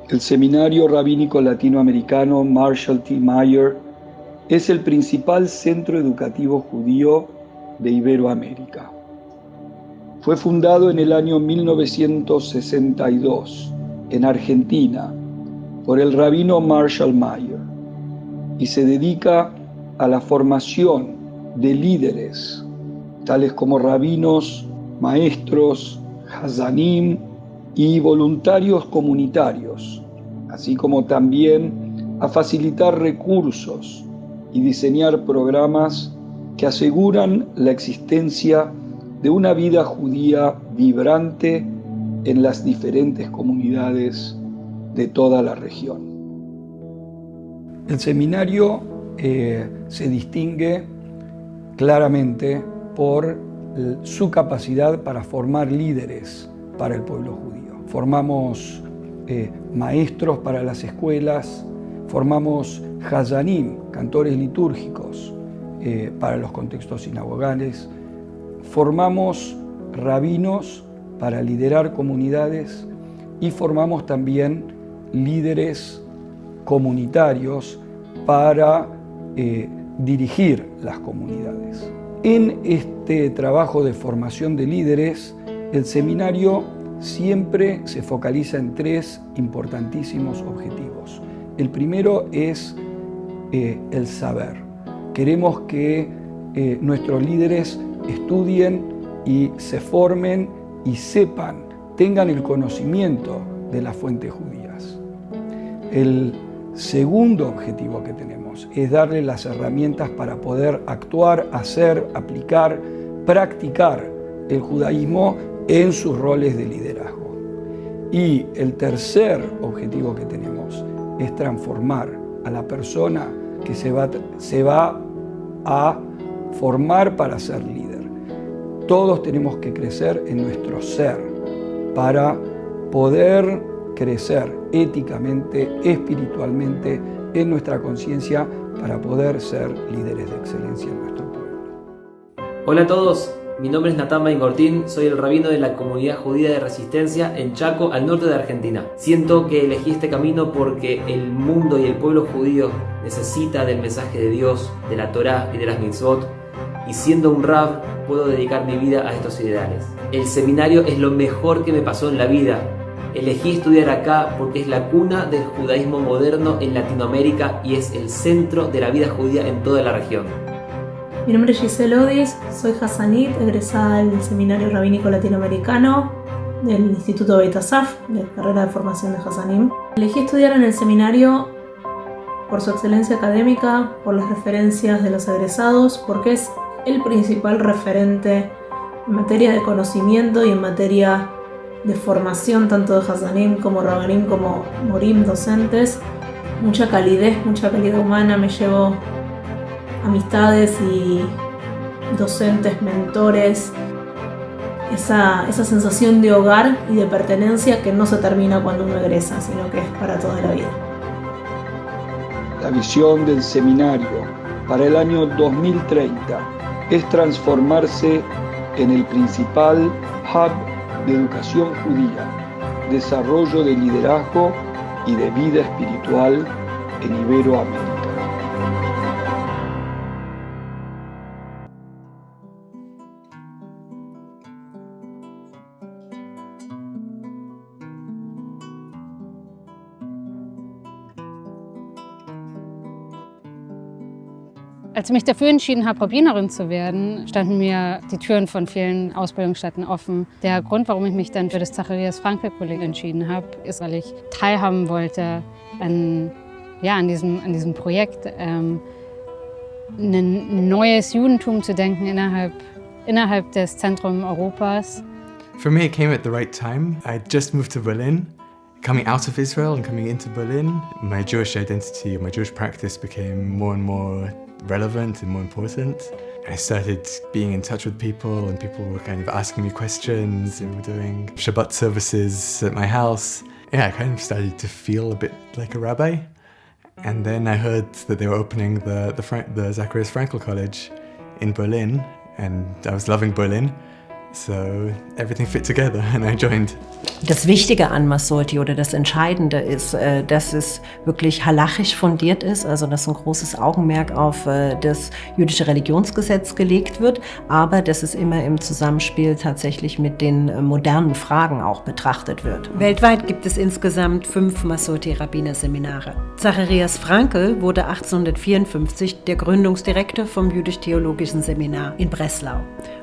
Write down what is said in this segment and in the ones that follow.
El Seminario Rabínico Latinoamericano Marshall T. Meyer es el principal centro educativo judío de Iberoamérica. Fue fundado en el año 1962 en Argentina por el rabino Marshall Meyer y se dedica a la formación de líderes, tales como rabinos, maestros, hazanim y voluntarios comunitarios, así como también a facilitar recursos y diseñar programas que aseguran la existencia de una vida judía vibrante en las diferentes comunidades de toda la región. El seminario se distingue claramente por su capacidad para formar líderes para el pueblo judío. Formamos maestros para las escuelas, formamos hazanim, cantores litúrgicos, para los contextos sinagogales, formamos rabinos para liderar comunidades y formamos también líderes comunitarios para dirigir las comunidades. En este trabajo de formación de líderes, el seminario siempre se focaliza en tres importantísimos objetivos. El primero es el saber. Queremos que nuestros líderes estudien y se formen y sepan, tengan el conocimiento de las fuentes judías. El segundo objetivo que tenemos es darle las herramientas para poder actuar, hacer, aplicar, practicar el judaísmo en sus roles de liderazgo. Y el tercer objetivo que tenemos es transformar a la persona que se va a formar para ser líder. Todos tenemos que crecer en nuestro ser para poder crecer éticamente, espiritualmente, en nuestra conciencia, para poder ser líderes de excelencia en nuestro pueblo. Hola a todos, mi nombre es Natán Baingortín, soy el rabino de la comunidad judía de Resistencia en Chaco, al norte de Argentina. Siento que elegí este camino porque el mundo y el pueblo judío necesita del mensaje de Dios, de la Torah y de las mitzvot, y siendo un rab puedo dedicar mi vida a estos ideales. El seminario es lo mejor que me pasó en la vida. Elegí estudiar acá porque es la cuna del judaísmo moderno en Latinoamérica y es el centro de la vida judía en toda la región. Mi nombre es Giselle Odis, soy Hassanit, egresada del Seminario Rabínico Latinoamericano del Instituto Beit Asaf, de carrera de formación de Hassanim. Elegí estudiar en el seminario por su excelencia académica, por las referencias de los egresados, porque es el principal referente en materia de conocimiento y en materia de formación tanto de Hassanim como Rabanim como Morim, docentes. Mucha calidez humana, me llevo amistades y docentes, mentores, esa sensación de hogar y de pertenencia que no se termina cuando uno egresa, sino que es para toda la vida. La visión del seminario para el año 2030 es transformarse en el principal hub de educación judía, desarrollo de liderazgo y de vida espiritual en Iberoamérica. Als ich mich dafür entschieden habe, Rabbinerin zu werden, standen mir die Türen von vielen Ausbildungsstätten offen. Der Grund, warum ich mich dann für das Frankel Kolleg entschieden habe, ist, weil ich teilhaben wollte an diesem Projekt, ein neues Judentum zu denken innerhalb des Zentrums Europas. For me, it came at the right time. I just moved to Berlin. Coming out of Israel and coming into Berlin, my Jewish identity, my Jewish practice became more and more relevant and more important. I started being in touch with people and people were kind of asking me questions and we were doing Shabbat services at my house. Yeah, I kind of started to feel a bit like a rabbi. And then I heard that they were opening the Zacharias Frankel College in Berlin and I was loving Berlin. So everything fit together and I joined. Das Wichtige an Massorti oder das Entscheidende ist, dass es wirklich halachisch fundiert ist, also dass ein großes Augenmerk auf das jüdische Religionsgesetz gelegt wird, aber dass es immer im Zusammenspiel tatsächlich mit den modernen Fragen auch betrachtet wird. Weltweit gibt es insgesamt 5 Massorti-Rabbinerseminare. Zacharias Frankel wurde 1854 der Gründungsdirektor vom Jüdisch-Theologischen Seminar in Breslau.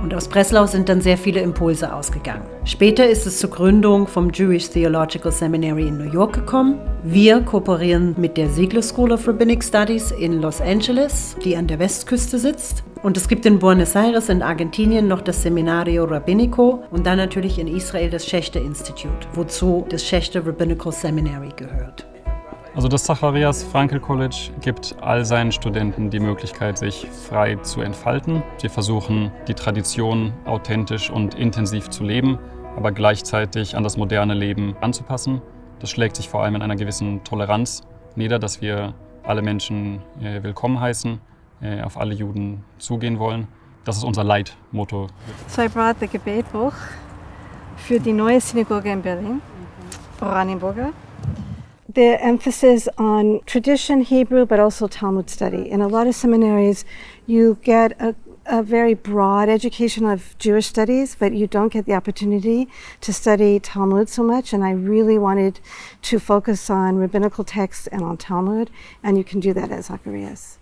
Und aus Breslau sind dann sehr viele Impulse ausgegangen. Später ist es zur Gründung vom Jewish Theological Seminary in New York gekommen. Wir kooperieren mit der Ziegler School of Rabbinic Studies in Los Angeles, die an der Westküste sitzt. Und es gibt in Buenos Aires in Argentinien noch das Seminario Rabbinico und dann natürlich in Israel das Schechter Institute, wozu das Schechter Rabbinical Seminary gehört. Also das Zacharias Frankel College gibt all seinen Studenten die Möglichkeit, sich frei zu entfalten. Wir versuchen, die Tradition authentisch und intensiv zu leben, aber gleichzeitig an das moderne Leben anzupassen. Das schlägt sich vor allem in einer gewissen Toleranz nieder, dass wir alle Menschen willkommen heißen, auf alle Juden zugehen wollen. Das ist unser Leitmotto. So I brought the Gebetbuch für die neue Synagoge in Berlin, Oranienburger. The emphasis on tradition, Hebrew, but also Talmud study. In a lot of seminaries, you get a very broad education of Jewish studies, but you don't get the opportunity to study Talmud so much. And I really wanted to focus on rabbinical texts and on Talmud, and you can do that at Zacharias.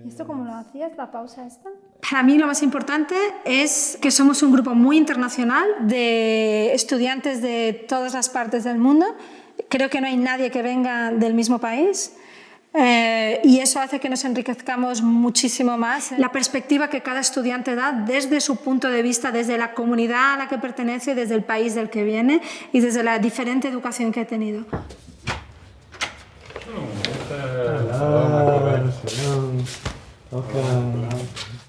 ¿Y esto cómo lo hacías, la pausa esta? Para mí lo más importante es que somos un grupo muy internacional de estudiantes de todas las partes del mundo. Creo que no hay nadie que venga del mismo país. Y eso hace que nos enriquezcamos muchísimo más. La perspectiva que cada estudiante da desde su punto de vista, desde la comunidad a la que pertenece, desde el país del que viene y desde la diferente educación que ha tenido.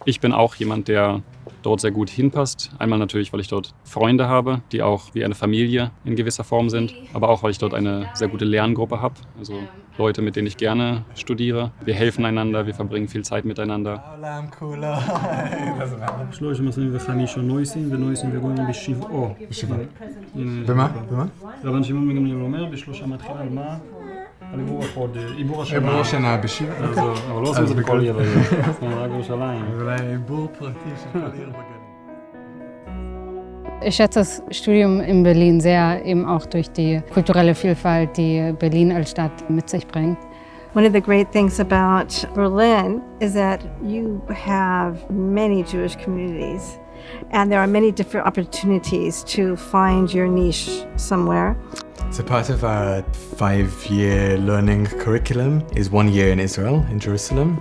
Ich bin auch jemand, der dort sehr gut hinpasst. Einmal natürlich, weil ich dort Freunde habe, die auch wie eine Familie in gewisser Form sind, aber auch, weil ich dort eine sehr gute Lerngruppe habe, also Leute, mit denen ich gerne studiere. Wir helfen einander, wir verbringen viel Zeit miteinander. Ich schätze das Studium in Berlin sehr, eben auch durch die kulturelle Vielfalt, die Berlin als Stadt mit sich bringt. One of the great things about Berlin is that you have many Jewish communities and there are many different opportunities to find your niche somewhere. So part of our 5-year learning curriculum is 1 year in Israel, in Jerusalem.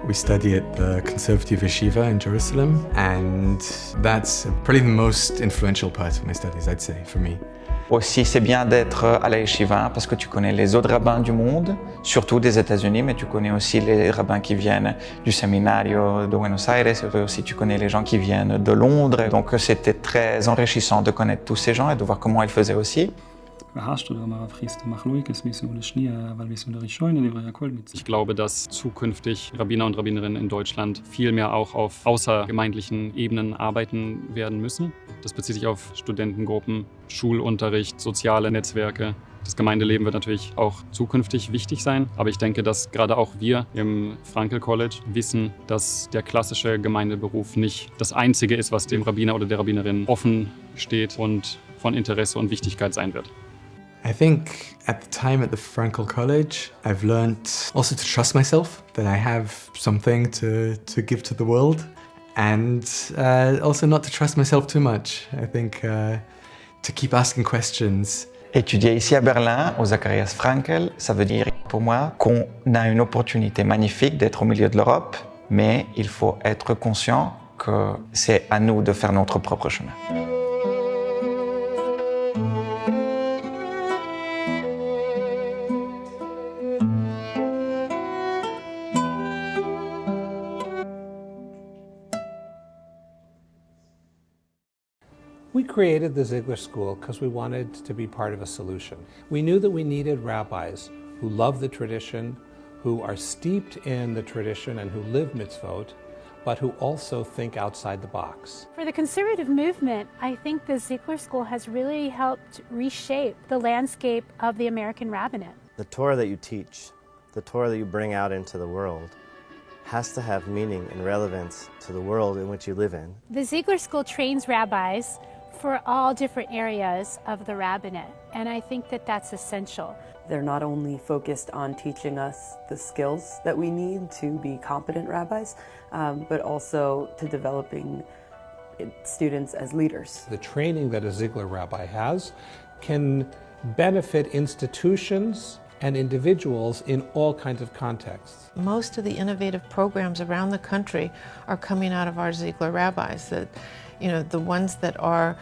We study at the Conservative Yeshiva in Jerusalem, and that's probably the most influential part of my studies, I'd say, for me. Aussi, c'est bien d'être à la yeshiva parce que tu connais les autres rabbins du monde, surtout des États-Unis, mais tu connais aussi les rabbins qui viennent du Seminario de Buenos Aires, et aussi tu connais les gens qui viennent de Londres. Donc c'était très enrichissant de connaître tous ces gens et de voir comment ils faisaient aussi. Ich glaube, dass zukünftig Rabbiner und Rabbinerinnen in Deutschland viel mehr auch auf außergemeindlichen Ebenen arbeiten werden müssen. Das bezieht sich auf Studentengruppen, Schulunterricht, soziale Netzwerke. Das Gemeindeleben wird natürlich auch zukünftig wichtig sein, aber ich denke, dass gerade auch wir im Frankel College wissen, dass der klassische Gemeindeberuf nicht das Einzige ist, was dem Rabbiner oder der Rabbinerin offen steht und von Interesse und Wichtigkeit sein wird. I think at the time at the Frankel College, I've learnt also to trust myself, that I have something to give to the world, and also not to trust myself too much. I think to keep asking questions. Étudier ici à Berlin, au Zacharias Frankel, ça veut dire pour moi qu'on a une opportunité magnifique d'être au milieu de l'Europe, mais il faut être conscient que c'est à nous de faire notre propre chemin. We created the Ziegler School because we wanted to be part of a solution. We knew that we needed rabbis who love the tradition, who are steeped in the tradition and who live mitzvot, but who also think outside the box. For the conservative movement, I think the Ziegler School has really helped reshape the landscape of the American rabbinate. The Torah that you teach, the Torah that you bring out into the world, has to have meaning and relevance to the world in which you live in. The Ziegler School trains rabbis for all different areas of the rabbinate, and I think that that's essential. They're not only focused on teaching us the skills that we need to be competent rabbis, but also to developing students as leaders. The training that a Ziegler rabbi has can benefit institutions and individuals in all kinds of contexts. Most of the innovative programs around the country are coming out of our Ziegler rabbis. The ones that are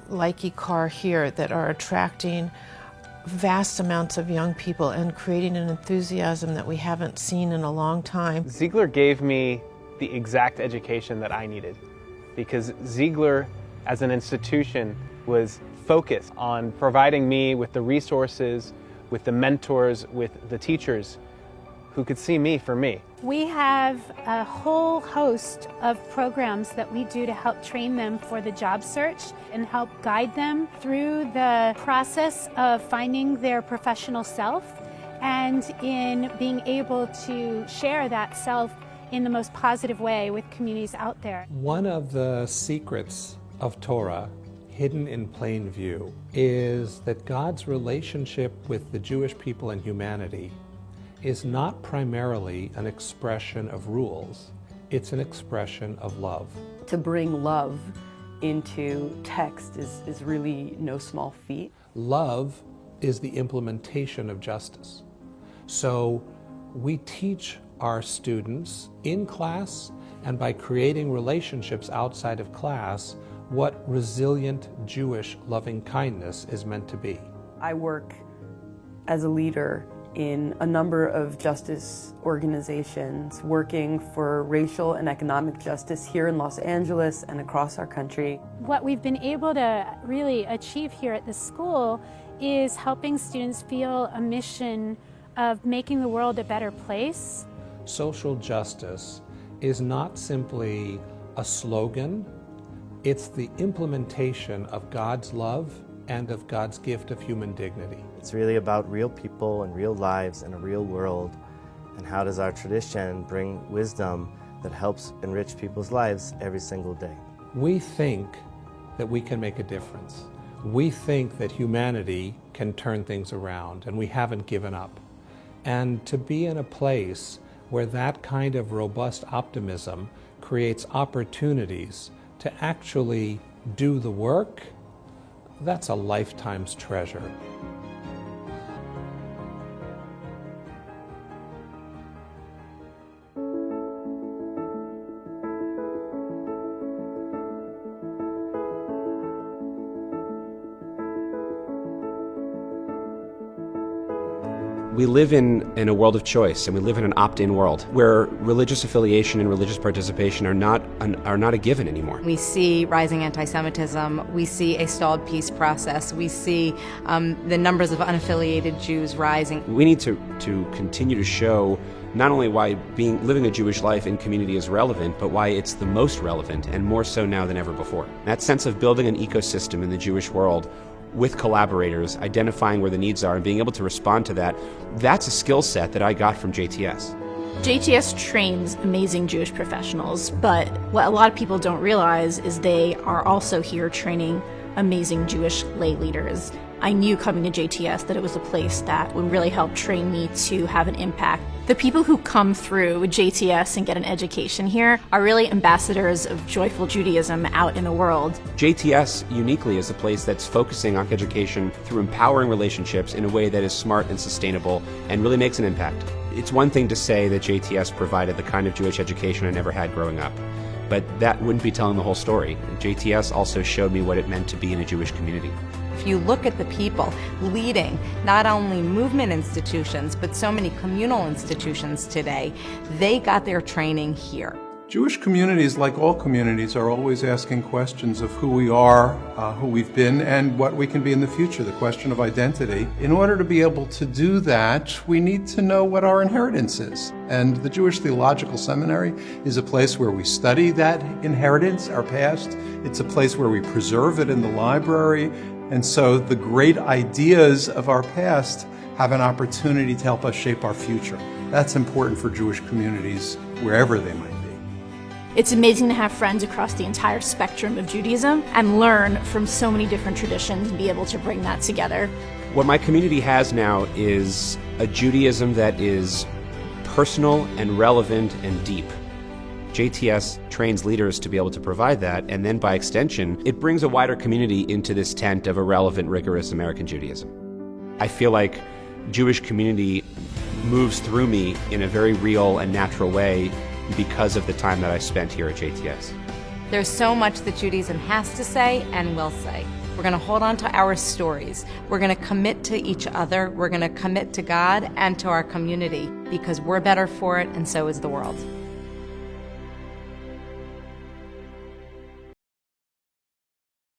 like ICAR here, that are attracting vast amounts of young people and creating an enthusiasm that we haven't seen in a long time. Ziegler gave me the exact education that I needed, because Ziegler as an institution was focused on providing me with the resources, with the mentors, with the teachers who could see me for me. We have a whole host of programs that we do to help train them for the job search and help guide them through the process of finding their professional self and in being able to share that self in the most positive way with communities out there. One of the secrets of Torah, hidden in plain view, is that God's relationship with the Jewish people and humanity is not primarily an expression of rules, it's an expression of love. To bring love into text is really no small feat. Love is the implementation of justice. So we teach our students in class and by creating relationships outside of class what resilient Jewish loving kindness is meant to be. I work as a leader in a number of justice organizations, working for racial and economic justice here in Los Angeles and across our country. What we've been able to really achieve here at the school is helping students feel a mission of making the world a better place. Social justice is not simply a slogan, it's the implementation of God's love and of God's gift of human dignity. It's really about real people and real lives in a real world, and how does our tradition bring wisdom that helps enrich people's lives every single day. We think that we can make a difference. We think that humanity can turn things around, and we haven't given up. And to be in a place where that kind of robust optimism creates opportunities to actually do the work, that's a lifetime's treasure. We live in a world of choice, and we live in an opt-in world where religious affiliation and religious participation are not a given anymore. We see rising anti-Semitism. We see a stalled peace process. We see the numbers of unaffiliated Jews rising. We need to continue to show not only why living a Jewish life in community is relevant, but why it's the most relevant, and more so now than ever before. That sense of building an ecosystem in the Jewish world with collaborators, identifying where the needs are and being able to respond to that, that's a skill set that I got from JTS. JTS trains amazing Jewish professionals, but what a lot of people don't realize is they are also here training amazing Jewish lay leaders. I knew coming to JTS that it was a place that would really help train me to have an impact. The people who come through JTS and get an education here are really ambassadors of joyful Judaism out in the world. JTS uniquely is a place that's focusing on education through empowering relationships in a way that is smart and sustainable and really makes an impact. It's one thing to say that JTS provided the kind of Jewish education I never had growing up, but that wouldn't be telling the whole story. JTS also showed me what it meant to be in a Jewish community. If you look at the people leading not only movement institutions, but so many communal institutions today, they got their training here. Jewish communities, like all communities, are always asking questions of who we are, who we've been, and what we can be in the future, the question of identity. In order to be able to do that, we need to know what our inheritance is. And the Jewish Theological Seminary is a place where we study that inheritance, our past. It's a place where we preserve it in the library. And so the great ideas of our past have an opportunity to help us shape our future. That's important for Jewish communities, wherever they might be. It's amazing to have friends across the entire spectrum of Judaism and learn from so many different traditions and be able to bring that together. What my community has now is a Judaism that is personal and relevant and deep. JTS trains leaders to be able to provide that, and then by extension, it brings a wider community into this tent of a relevant, rigorous American Judaism. I feel like Jewish community moves through me in a very real and natural way because of the time that I spent here at JTS. There's so much that Judaism has to say and will say. We're going to hold on to our stories. We're going to commit to each other. We're going to commit to God and to our community because we're better for it, and so is the world.